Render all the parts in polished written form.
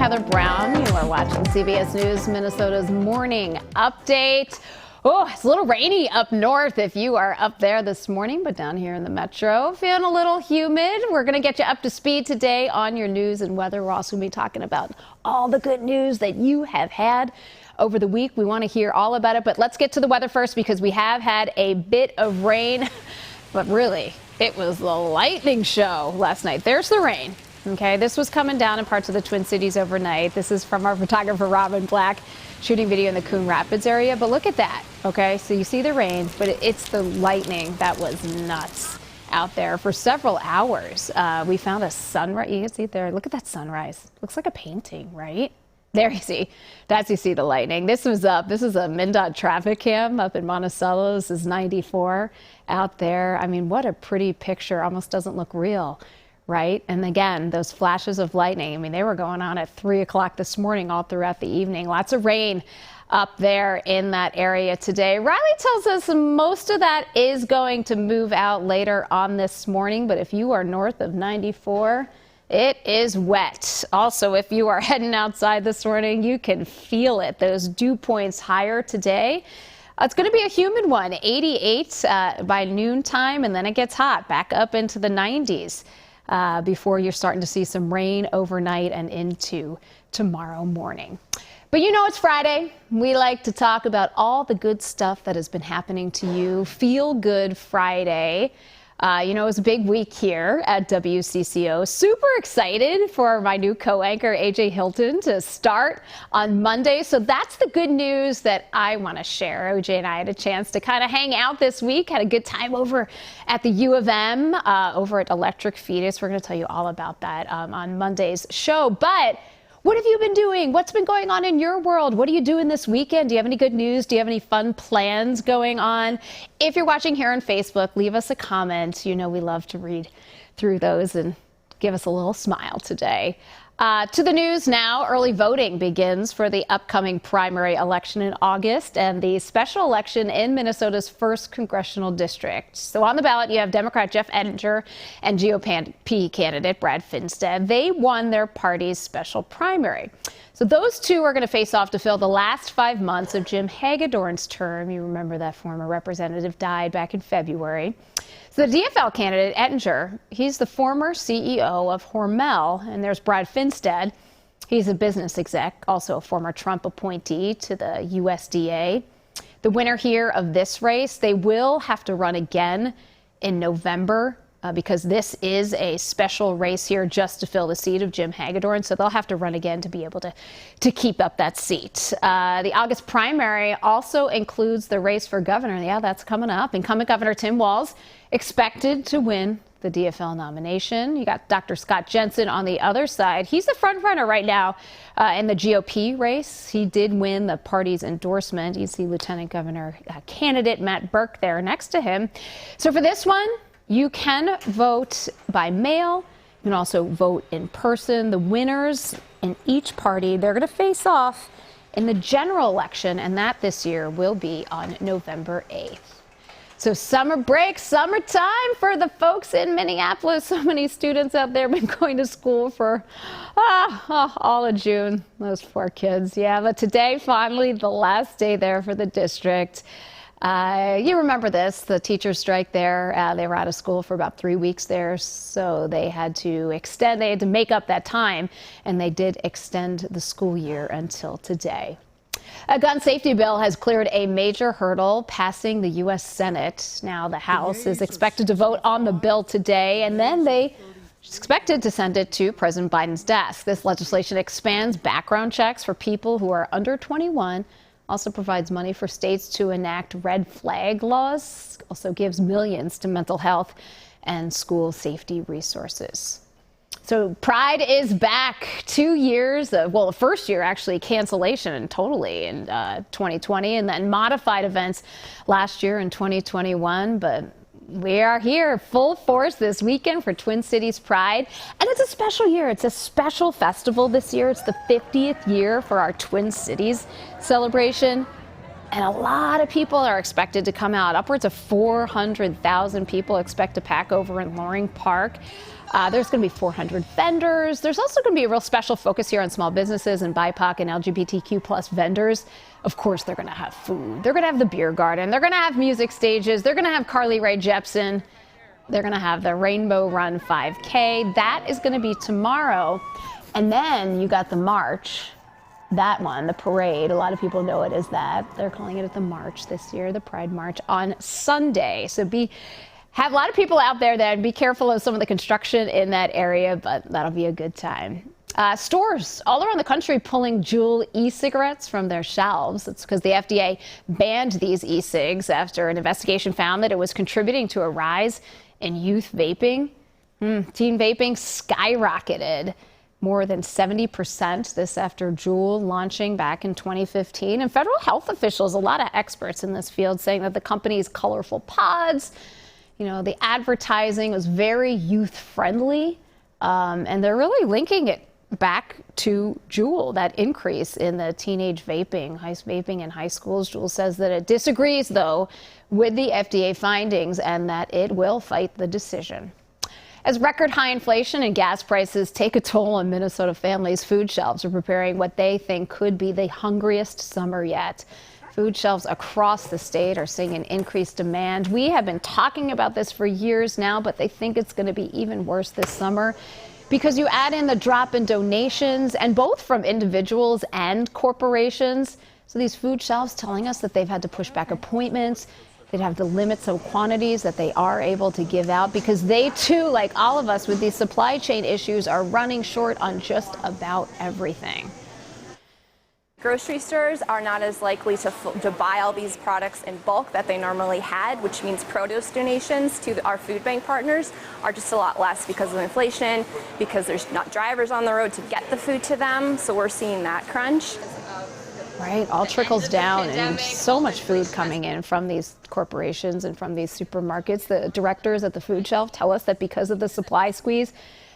Heather Brown. You are watching CBS News Minnesota's Morning Update. Oh, it's a little rainy up north if you are up there this morning, but down here in the metro, feeling a little humid. We're going to get you up to speed today on your news and weather. We're also going to be talking about all the good news that you have had over the week. We want to hear all about it, but let's get to the weather first because we have had a bit of rain, but really, it was the lightning show last night. There's the rain. Okay, this was coming down in parts of the Twin Cities overnight. This is from our photographer, Robin Black, shooting video in the Coon Rapids area. But look at that. Okay, so you see the rain, but it's the lightning that was nuts out there for several hours. We found a sunrise. You can see it there. Look at that sunrise. Looks like a painting, right? There you see. You see the lightning. This is a MnDOT traffic cam up in Monticello. This is 94 out there. I mean, what a pretty picture. Almost doesn't look real. Right? And again, those flashes of lightning, I mean, they were going on at 3 o'clock this morning all throughout the evening. Lots of rain up there in that area today. Riley tells us most of that is going to move out later on this morning. But if you are north of 94, it is wet. Also, if you are heading outside this morning, you can feel it. Those dew points higher today. It's going to be a humid one, 88 by noontime, and then it gets hot back up into the 90s. Before you're starting to see some rain overnight and into tomorrow morning. But you know it's Friday. We like to talk about all the good stuff that has been happening to you. Feel Good Friday. It was a big week here at WCCO. Super excited for my new co-anchor, AJ Hilton, to start on Monday. So that's the good news that I want to share. OJ and I had a chance to kind of hang out this week, had a good time over at the U of M, over at Electric Fetus. We're going to tell you all about that on Monday's show. But what have you been doing? What's been going on in your world? What are you doing this weekend? Do you have any good news? Do you have any fun plans going on? If you're watching here on Facebook, leave us a comment. You know we love to read through those and give us a little smile today. To the news now. Early voting begins for the upcoming primary election in August and the special election in Minnesota's 1st congressional district. So on the ballot, you have Democrat Jeff Ettinger and GOP candidate Brad Finstad. They won their party's special primary. So those two are going to face off to fill the last 5 months of Jim Hagedorn's term. You remember that former representative died back in February. So the DFL candidate, Ettinger, he's the former CEO of Hormel, and there's Brad Finstad. He's a business exec, also a former Trump appointee to the USDA. The winner here of this race, they will have to run again in November because this is a special race here just to fill the seat of Jim Hagedorn. So they'll have to run again to be able to keep up that seat. The August primary also includes the race for governor. Yeah, that's coming up. Incumbent Governor Tim Walz expected to win the DFL nomination. You got Dr. Scott Jensen on the other side. He's the front runner right now in the GOP race. He did win the party's endorsement. You see Lieutenant Governor candidate Matt Burke there next to him. So for this one, you can vote by mail. You can also vote in person. The winners in each party, they're going to face off in the general election, and that this year will be on November 8th. So summer break, summertime for the folks in Minneapolis. So many students out there have been going to school for all of June. Those poor kids. Yeah, but today, finally, the last day there for the district. You remember this, the teachers' strike there. They were out of school for about 3 weeks there, so they had to make up that time, and they did extend the school year until today. A gun safety bill has cleared a major hurdle, passing the U.S. Senate. Now the House is expected to vote on the bill today, and then they expected to send it to President Biden's desk. This legislation expands background checks for people who are under 21, also provides money for states to enact red flag laws, also gives millions to mental health and school safety resources. So Pride is back. 2 years of, well, the first year actually cancellation totally in 2020, and then modified events last year in 2021. But we are here full force this weekend for Twin Cities Pride. And it's a special year. It's a special festival this year. It's the 50th year for our Twin Cities celebration. And a lot of people are expected to come out. Upwards of 400,000 people expect to pack over in Loring Park. There's going to be 400 vendors. There's also going to be a real special focus here on small businesses and BIPOC and LGBTQ plus vendors. Of course, they're going to have food. They're going to have the beer garden. They're going to have music stages. They're going to have Carly Rae Jepsen. They're going to have the Rainbow Run 5K. That is going to be tomorrow. And then you got the march. That one, the parade, a lot of people know it as that. They're calling it the March this year, the Pride March on Sunday. So have a lot of people out there then. Be careful of some of the construction in that area, but that'll be a good time. Stores all around the country pulling Juul e-cigarettes from their shelves. It's because the FDA banned these e-cigs after an investigation found that it was contributing to a rise in youth vaping. Teen vaping skyrocketed more than 70% this after Juul launching back in 2015. And federal health officials, a lot of experts in this field, saying that the company's colorful pods, the advertising was very youth friendly. And they're really linking it back to Juul, that increase in the teenage vaping in high schools. Juul says that it disagrees, though, with the FDA findings and that it will fight the decision. As record high inflation and gas prices take a toll on Minnesota families, food shelves are preparing what they think could be the hungriest summer yet. Food shelves across the state are seeing an increased demand. We have been talking about this for years now, but they think it's going to be even worse this summer because you add in the drop in donations, and both from individuals and corporations. So these food shelves telling us that they've had to push back appointments. They'd have to limit some quantities that they are able to give out because they, too, like all of us with these supply chain issues, are running short on just about everything. Grocery stores are not as likely to buy all these products in bulk that they normally had, which means produce donations to our food bank partners are just a lot less because of inflation, because there's not drivers on the road to get the food to them. So we're seeing that crunch. Right, all trickles down, and so much food coming in from these corporations and from these supermarkets. The directors at the food shelf tell us that because of the supply squeeze,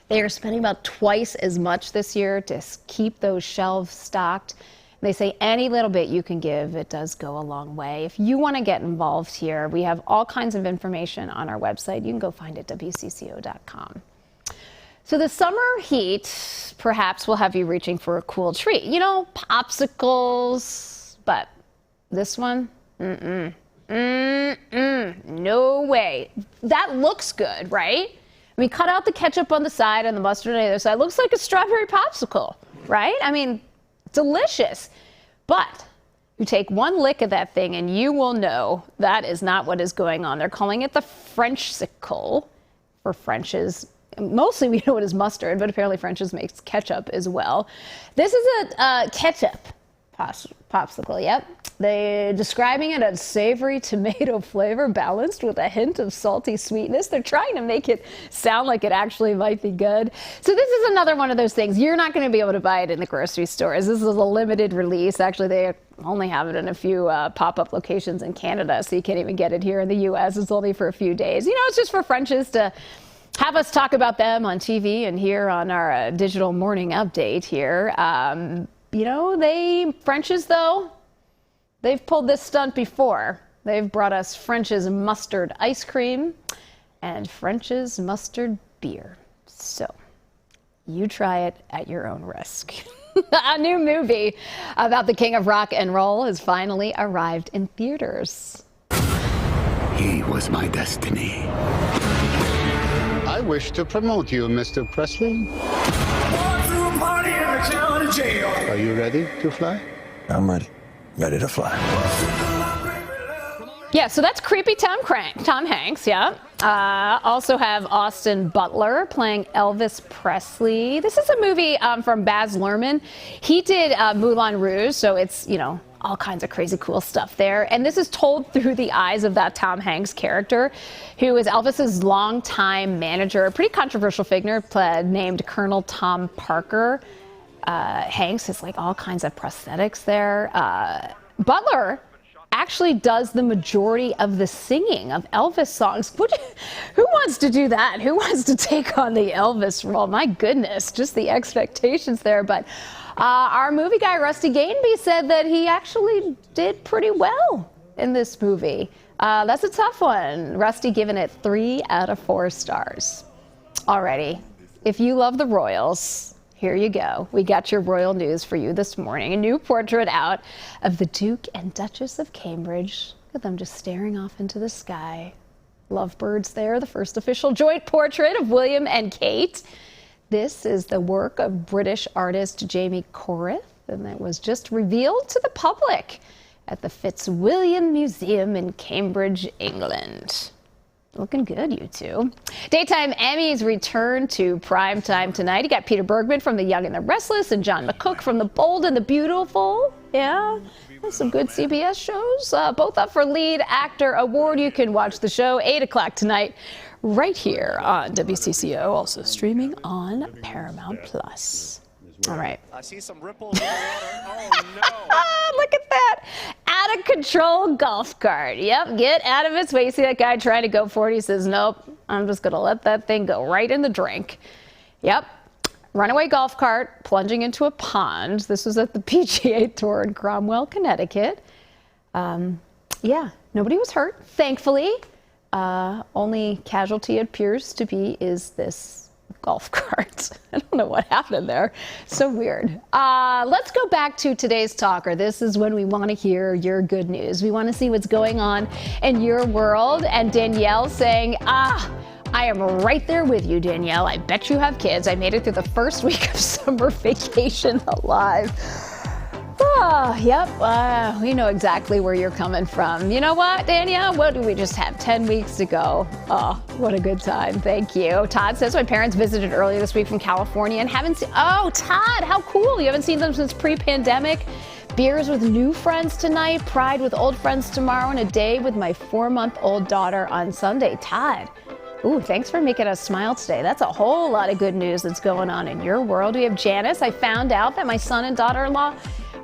they are spending about twice as much this year to keep those shelves stocked. They say any little bit you can give, it does go a long way. If you want to get involved here, we have all kinds of information on our website. You can go find it at WCCO.com. So the summer heat perhaps will have you reaching for a cool treat. Popsicles, but this one, no way. That looks good, right? I mean, cut out the ketchup on the side and the mustard on the other side. Looks like a strawberry popsicle, right? I mean, delicious. But you take one lick of that thing and you will know that is not what is going on. They're calling it the Frenchsicle for French's. Mostly we know it is mustard, but apparently French's makes ketchup as well. This is a ketchup popsicle, yep. They're describing it as savory tomato flavor balanced with a hint of salty sweetness. They're trying to make it sound like it actually might be good. So this is another one of those things. You're not going to be able to buy it in the grocery stores. This is a limited release. Actually, they only have it in a few pop-up locations in Canada, so you can't even get it here in the U.S. It's only for a few days. It's just for French's to have us talk about them on TV and here on our digital morning update here. French's, though, they've pulled this stunt before. They've brought us French's mustard ice cream and French's mustard beer. So you try it at your own risk. A new movie about the king of rock and roll has finally arrived in theaters. He was my destiny. I wish to promote you, Mr. Presley. Are you ready to fly? I'm ready. Ready to fly. Yeah, so that's creepy Tom Hanks, yeah. Also have Austin Butler playing Elvis Presley. This is a movie from Baz Luhrmann. He did Moulin Rouge, so it's, all kinds of crazy cool stuff there. And this is told through the eyes of that Tom Hanks character, who is Elvis's longtime manager, a pretty controversial figure named Colonel Tom Parker. Hanks has all kinds of prosthetics there. Butler actually does the majority of the singing of Elvis songs. Who wants to do that? Who wants to take on the Elvis role? My goodness, just the expectations there. But Our movie guy, Rusty Gainby, said that he actually did pretty well in this movie. That's a tough one. Rusty giving it 3 out of 4 stars. Alrighty, if you love the royals, here you go. We got your royal news for you this morning. A new portrait out of the Duke and Duchess of Cambridge. Look at them just staring off into the sky. Lovebirds there, the first official joint portrait of William and Kate. This is the work of British artist Jamie Corrith, and it was just revealed to the public at the Fitzwilliam Museum in Cambridge, England. Looking good, you two. Daytime Emmys return to primetime tonight. You got Peter Bergman from The Young and the Restless and John McCook from The Bold and the Beautiful. Yeah, that's some good CBS shows. Both up for lead actor award. You can watch the show 8 o'clock tonight right here on WCCO, also streaming on Paramount Plus. All right. I see some ripples in the water. Oh, no. Look at that. Out of control golf cart. Yep, get out of its way. You see that guy trying to go for it? He says, nope, I'm just going to let that thing go right in the drink. Yep. Runaway golf cart plunging into a pond. This was at the PGA Tour in Cromwell, Connecticut. Yeah, nobody was hurt, thankfully. Only casualty it appears to be is this golf cart. I don't know what happened there. So weird. Let's go back to today's talker. This is when we want to hear your good news. We want to see what's going on in your world. And Danielle saying, I am right there with you, Danielle. I bet you have kids. I made it through the first week of summer vacation alive. Oh, yep. We know exactly where you're coming from. You know what, Danielle? What do we just have? 10 weeks to go. Oh, what a good time. Thank you. Todd says my parents visited earlier this week from California and haven't seen. Oh, Todd, how cool. You haven't seen them since pre-pandemic. Beers with new friends tonight, pride with old friends tomorrow, and a day with my 4-month-old daughter on Sunday. Todd. Ooh, thanks for making us smile today. That's a whole lot of good news that's going on in your world. We have Janice. I found out that my son and daughter-in-law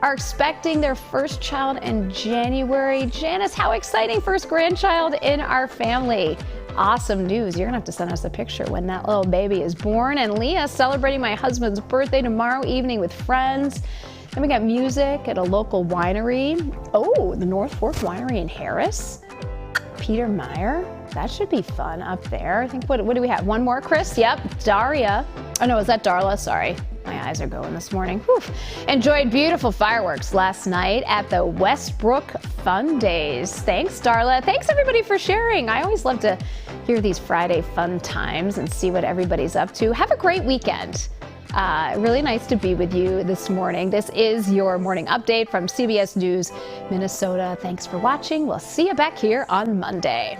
are expecting their first child in January. Janice, how exciting, first grandchild in our family. Awesome news. You're gonna have to send us a picture when that little baby is born. And Leah celebrating my husband's birthday tomorrow evening with friends. Then we got music at a local winery. Oh, the North Fork Winery in Harris. Peter Meyer. That should be fun up there. I think, what do we have? One more, Chris? Yep, Daria. Oh no, is that Darla? Sorry. My eyes are going this morning. Whew. Enjoyed beautiful fireworks last night at the Westbrook Fun Days. Thanks, Darla. Thanks, everybody, for sharing. I always love to hear these Friday fun times and see what everybody's up to. Have a great weekend. Really nice to be with you this morning. This is your morning update from CBS News, Minnesota. Thanks for watching. We'll see you back here on Monday.